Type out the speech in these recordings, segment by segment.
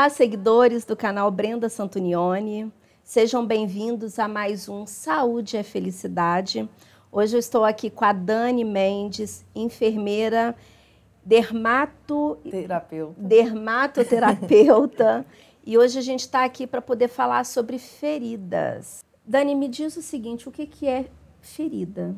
Olá, seguidores do canal Brenda Santunione. Sejam bem-vindos a mais um Saúde é Felicidade. Hoje eu estou aqui com a Dani Mendes, enfermeira dermatoterapeuta. E hoje a gente está aqui para poder falar sobre feridas. Dani, me diz o seguinte, o que é ferida?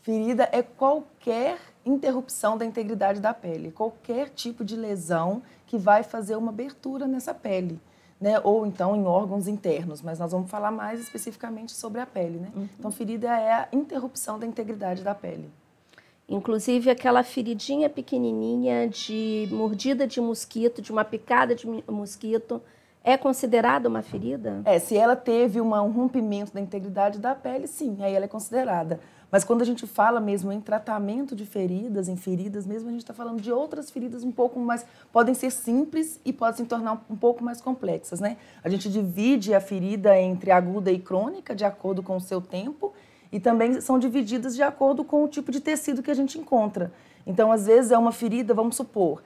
Ferida é qualquer interrupção da integridade da pele, qualquer tipo de lesão que vai fazer uma abertura nessa pele, né? Ou então em órgãos internos, mas nós vamos falar mais especificamente sobre a pele, né? Então, ferida é a interrupção da integridade da pele. Inclusive aquela feridinha pequenininha de mordida de mosquito, de uma picada de mosquito, é considerada uma ferida? Se ela teve um rompimento da integridade da pele, sim, aí ela é considerada. Mas quando a gente fala mesmo em tratamento de feridas, em feridas mesmo, a gente está falando de outras feridas um pouco mais... Podem ser simples e podem se tornar um pouco mais complexas, né? A gente divide a ferida entre aguda e crônica, de acordo com o seu tempo, e também são divididas de acordo com o tipo de tecido que a gente encontra. Então, às vezes, é uma ferida, vamos supor,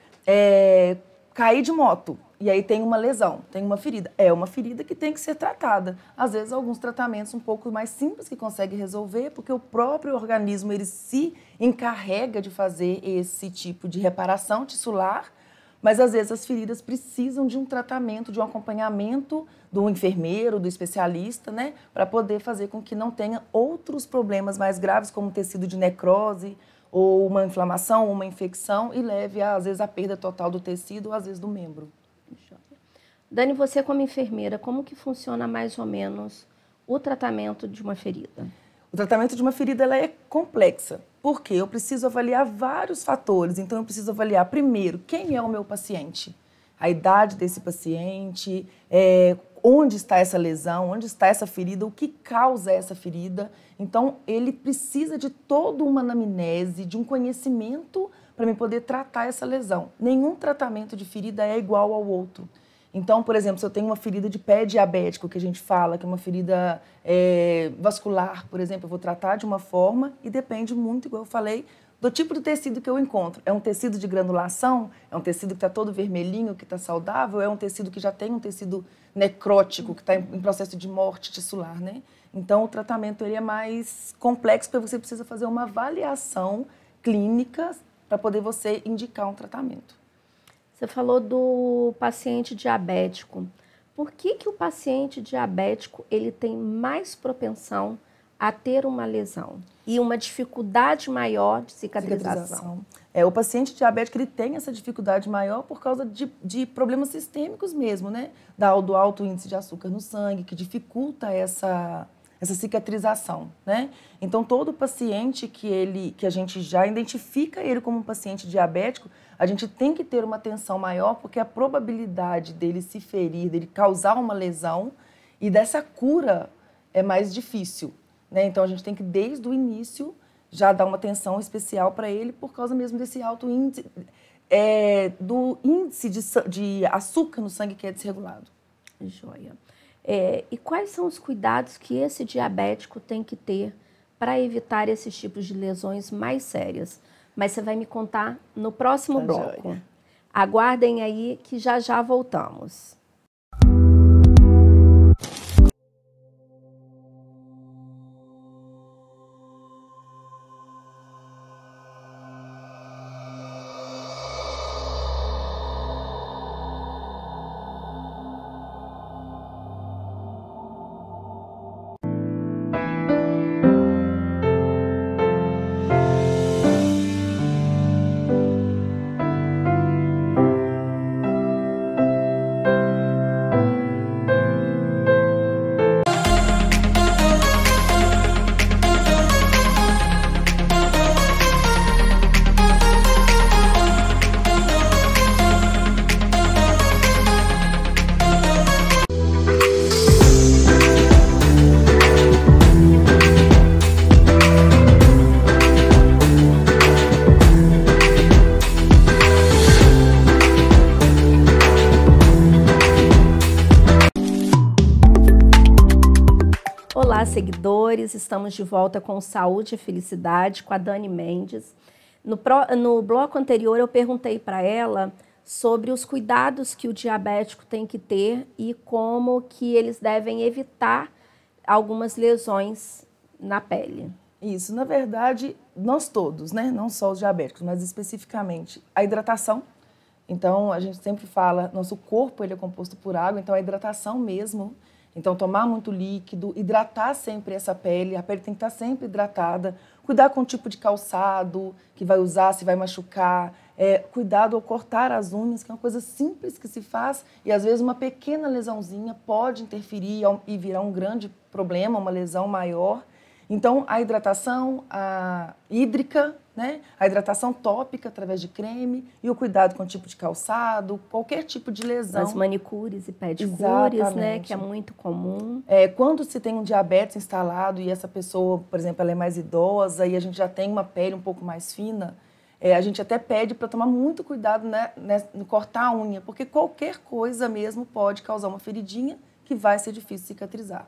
cair de moto, e aí tem uma lesão, tem uma ferida. É uma ferida que tem que ser tratada. Às vezes, alguns tratamentos um pouco mais simples que consegue resolver, porque o próprio organismo ele se encarrega de fazer esse tipo de reparação tissular, mas às vezes as feridas precisam de um tratamento, de um acompanhamento do enfermeiro, do especialista, né, para poder fazer com que não tenha outros problemas mais graves, como tecido de necrose, ou uma inflamação, ou uma infecção, e leve, às vezes, à perda total do tecido, ou às vezes do membro. Dani, você como enfermeira, como que funciona mais ou menos o tratamento de uma ferida? O tratamento de uma ferida ela é complexa, porque eu preciso avaliar vários fatores. Então, eu preciso avaliar, primeiro, quem é o meu paciente, a idade desse paciente, onde está essa lesão, onde está essa ferida, o que causa essa ferida. Então, ele precisa de toda uma anamnese, de um conhecimento para me poder tratar essa lesão. Nenhum tratamento de ferida é igual ao outro. Então, por exemplo, se eu tenho uma ferida de pé diabético, que a gente fala, que é uma ferida vascular, por exemplo, eu vou tratar de uma forma e depende muito, igual eu falei, do tipo de tecido que eu encontro. É um tecido de granulação? É um tecido que está todo vermelhinho, que está saudável? É um tecido que já tem um tecido necrótico, que está em processo de morte tissular, né? Então, o tratamento ele é mais complexo, porque você precisa fazer uma avaliação clínica para poder você indicar um tratamento. Você falou do paciente diabético. Por que o paciente diabético ele tem mais propensão a ter uma lesão e uma dificuldade maior de cicatrização? O paciente diabético ele tem essa dificuldade maior por causa de problemas sistêmicos mesmo, né? Do alto índice de açúcar no sangue, que dificulta essa cicatrização, né? Então, todo paciente que a gente já identifica ele como um paciente diabético, a gente tem que ter uma atenção maior, porque a probabilidade dele se ferir, dele causar uma lesão e dessa cura é mais difícil, né? Então, a gente tem que, desde o início, já dar uma atenção especial para ele, por causa mesmo desse alto índice, do índice de açúcar no sangue que é desregulado. Joia. E quais são os cuidados que esse diabético tem que ter para evitar esses tipos de lesões mais sérias? Mas você vai me contar no próximo bloco. Joia. Aguardem aí que já voltamos. Olá, seguidores, estamos de volta com Saúde e Felicidade, com a Dani Mendes. No bloco anterior eu perguntei para ela sobre os cuidados que o diabético tem que ter e como que eles devem evitar algumas lesões na pele. Isso, na verdade, nós todos, né? Não só os diabéticos, mas especificamente a hidratação. Então, a gente sempre fala, nosso corpo ele é composto por água, então a hidratação mesmo. Então, tomar muito líquido, hidratar sempre essa pele, a pele tem que estar sempre hidratada. Cuidar com o tipo de calçado que vai usar, se vai machucar. Cuidado ao cortar as unhas, que é uma coisa simples que se faz e, às vezes, uma pequena lesãozinha pode interferir e virar um grande problema, uma lesão maior. Então, a hidratação hídrica, né? A hidratação tópica através de creme e o cuidado com o tipo de calçado, qualquer tipo de lesão. As manicures e pedicures, Exatamente, né? Que é muito comum. Quando se tem um diabetes instalado e essa pessoa, por exemplo, ela é mais idosa e a gente já tem uma pele um pouco mais fina, a gente até pede para tomar muito cuidado, né, no cortar a unha, porque qualquer coisa mesmo pode causar uma feridinha que vai ser difícil cicatrizar.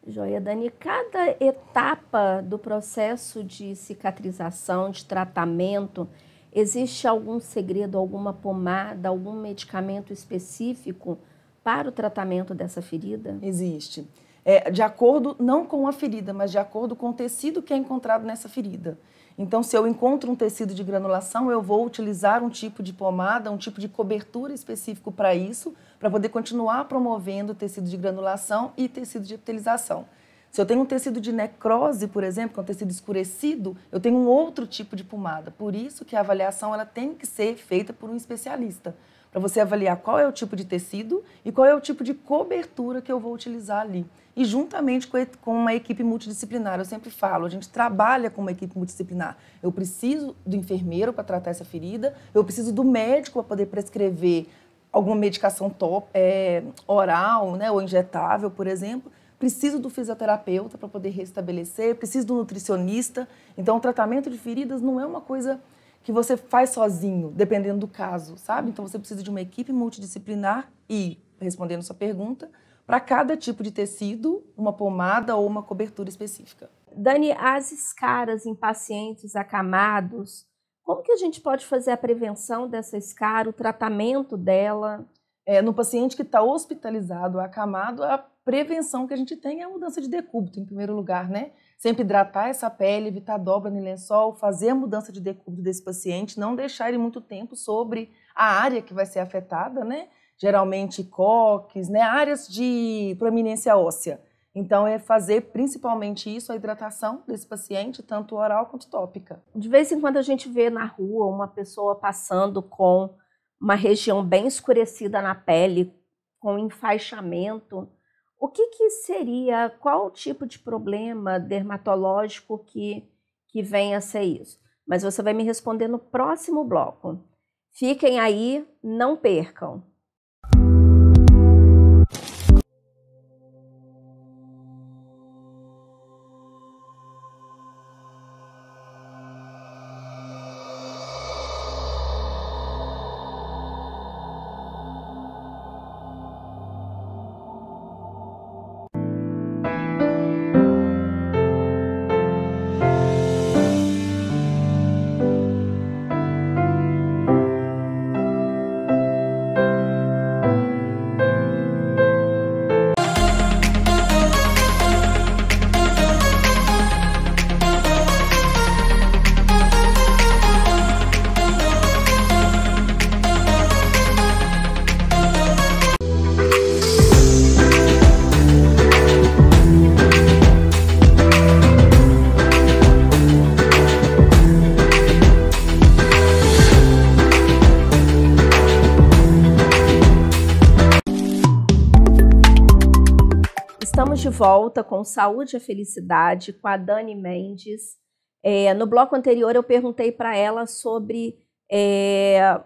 Joia, Dani, cada etapa do processo de cicatrização, de tratamento, existe algum segredo, alguma pomada, algum medicamento específico para o tratamento dessa ferida? Existe. De acordo, não com a ferida, mas de acordo com o tecido que é encontrado nessa ferida. Então, se eu encontro um tecido de granulação, eu vou utilizar um tipo de pomada, um tipo de cobertura específico para isso, para poder continuar promovendo tecido de granulação e tecido de epitelização. Se eu tenho um tecido de necrose, por exemplo, que é um tecido escurecido, eu tenho um outro tipo de pomada. Por isso que a avaliação ela tem que ser feita por um especialista, para você avaliar qual é o tipo de tecido e qual é o tipo de cobertura que eu vou utilizar ali. E juntamente com uma equipe multidisciplinar, eu sempre falo, a gente trabalha com uma equipe multidisciplinar. Eu preciso do enfermeiro para tratar essa ferida, eu preciso do médico para poder prescrever alguma medicação oral, né, ou injetável, por exemplo. Preciso do fisioterapeuta para poder restabelecer, preciso do nutricionista. Então, o tratamento de feridas não é uma coisa que você faz sozinho, dependendo do caso, sabe? Então, você precisa de uma equipe multidisciplinar e, respondendo sua pergunta, para cada tipo de tecido, uma pomada ou uma cobertura específica. Dani, as escaras em pacientes acamados, como que a gente pode fazer a prevenção dessa escara, o tratamento dela? No paciente que está hospitalizado, acamado, a prevenção que a gente tem é a mudança de decúbito, em primeiro lugar, né? Sempre hidratar essa pele, evitar dobra no lençol, fazer a mudança de decúbito desse paciente, não deixar ele muito tempo sobre a área que vai ser afetada, né? Geralmente coques, né? Áreas de proeminência óssea. Então, é fazer principalmente isso, a hidratação desse paciente, tanto oral quanto tópica. De vez em quando a gente vê na rua uma pessoa passando com uma região bem escurecida na pele, com enfaixamento. O que seria, qual o tipo de problema dermatológico que vem a ser isso? Mas você vai me responder no próximo bloco. Fiquem aí, não percam. Estamos de volta com Saúde e Felicidade, com a Dani Mendes. No bloco anterior eu perguntei para ela sobre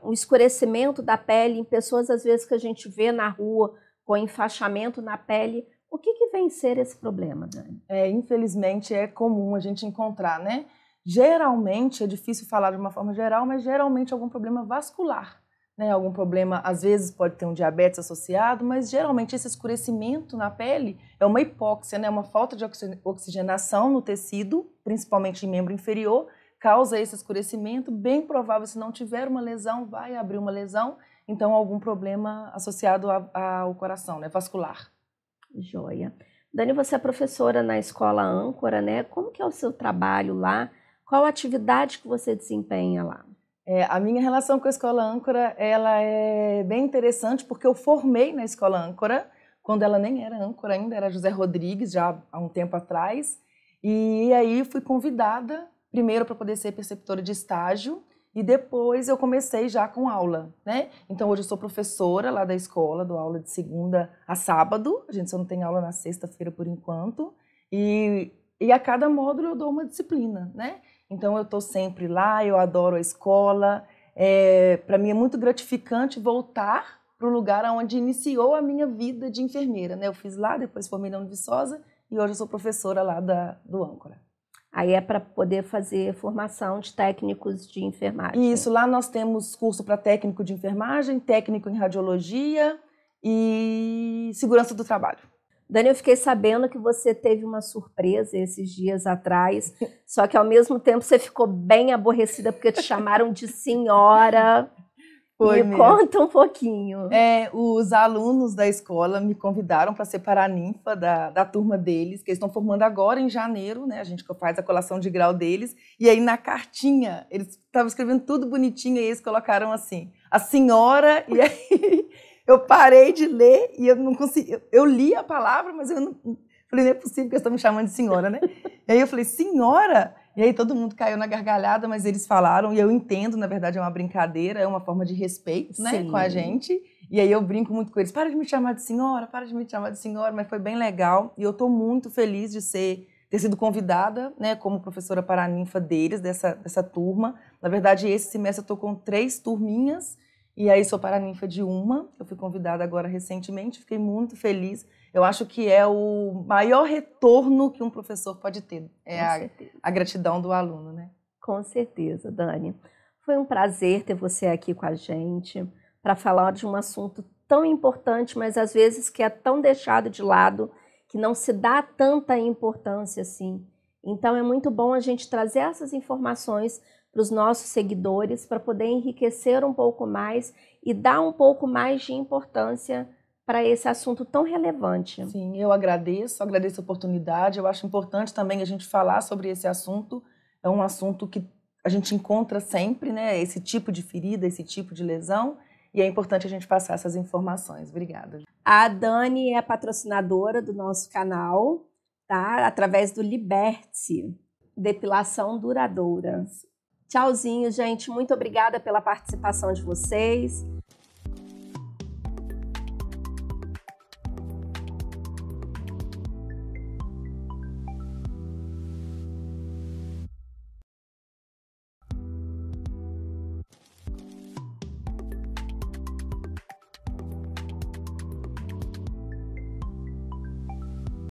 o escurecimento da pele em pessoas, às vezes, que a gente vê na rua com enfaixamento na pele. O que vem ser esse problema, Dani? Infelizmente é comum a gente encontrar, né? Geralmente, é difícil falar de uma forma geral, mas geralmente algum problema vascular. Né, algum problema, às vezes pode ter um diabetes associado, mas geralmente esse escurecimento na pele é uma hipóxia, né, uma falta de oxigenação no tecido, principalmente em membro inferior, causa esse escurecimento, bem provável, se não tiver uma lesão, vai abrir uma lesão, então algum problema associado ao coração, né, vascular. Joia. Dani, você é professora na Escola Âncora, né? Como que é o seu trabalho lá? Qual a atividade que você desempenha lá? A minha relação com a Escola Âncora, ela é bem interessante, porque eu formei na Escola Âncora, quando ela nem era âncora ainda, era José Rodrigues, já há um tempo atrás, e aí fui convidada, primeiro para poder ser preceptora de estágio, e depois eu comecei já com aula, né? Então hoje eu sou professora lá da escola, dou aula de segunda a sábado, a gente só não tem aula na sexta-feira por enquanto, e a cada módulo eu dou uma disciplina, né? Então eu estou sempre lá, eu adoro a escola, para mim é muito gratificante voltar para o lugar onde iniciou a minha vida de enfermeira, né? Eu fiz lá, depois formei na Univiçosa e hoje eu sou professora lá do Âncora. Aí é para poder fazer formação de técnicos de enfermagem. Isso, lá nós temos curso para técnico de enfermagem, técnico em radiologia e segurança do trabalho. Dani, eu fiquei sabendo que você teve uma surpresa esses dias atrás, só que ao mesmo tempo você ficou bem aborrecida porque te chamaram de senhora. Foi me mesmo. Conta um pouquinho. Os alunos da escola me convidaram para ser paraninfa da turma deles, que eles estão formando agora em janeiro, né? A gente faz a colação de grau deles. E aí na cartinha, eles estavam escrevendo tudo bonitinho e eles colocaram assim, a senhora, e aí eu parei de ler e eu não consegui. Eu li a palavra, mas eu não. Falei, não é possível que eles estão me chamando de senhora, né? E aí eu falei, senhora? E aí todo mundo caiu na gargalhada, mas eles falaram, e eu entendo, na verdade é uma brincadeira, é uma forma de respeito, né, com a gente. E aí eu brinco muito com eles, para de me chamar de senhora, para de me chamar de senhora, mas foi bem legal. E eu estou muito feliz de ter sido convidada, né, como professora paraninfa deles, dessa turma. Na verdade, esse semestre eu estou com 3 turminhas, e aí sou paraninfa de uma. Eu fui convidada agora recentemente, fiquei muito feliz. Eu acho que é o maior retorno que um professor pode ter, a gratidão do aluno, né? Com certeza, Dani. Foi um prazer ter você aqui com a gente para falar de um assunto tão importante, mas às vezes que é tão deixado de lado, que não se dá tanta importância assim. Então é muito bom a gente trazer essas informações para os nossos seguidores, para poder enriquecer um pouco mais e dar um pouco mais de importância para esse assunto tão relevante. Sim, eu agradeço a oportunidade. Eu acho importante também a gente falar sobre esse assunto. É um assunto que a gente encontra sempre, né? Esse tipo de ferida, esse tipo de lesão. E é importante a gente passar essas informações. Obrigada. A Dani é patrocinadora do nosso canal, tá? Através do Liberte, depilação duradoura. Tchauzinho, gente. Muito obrigada pela participação de vocês.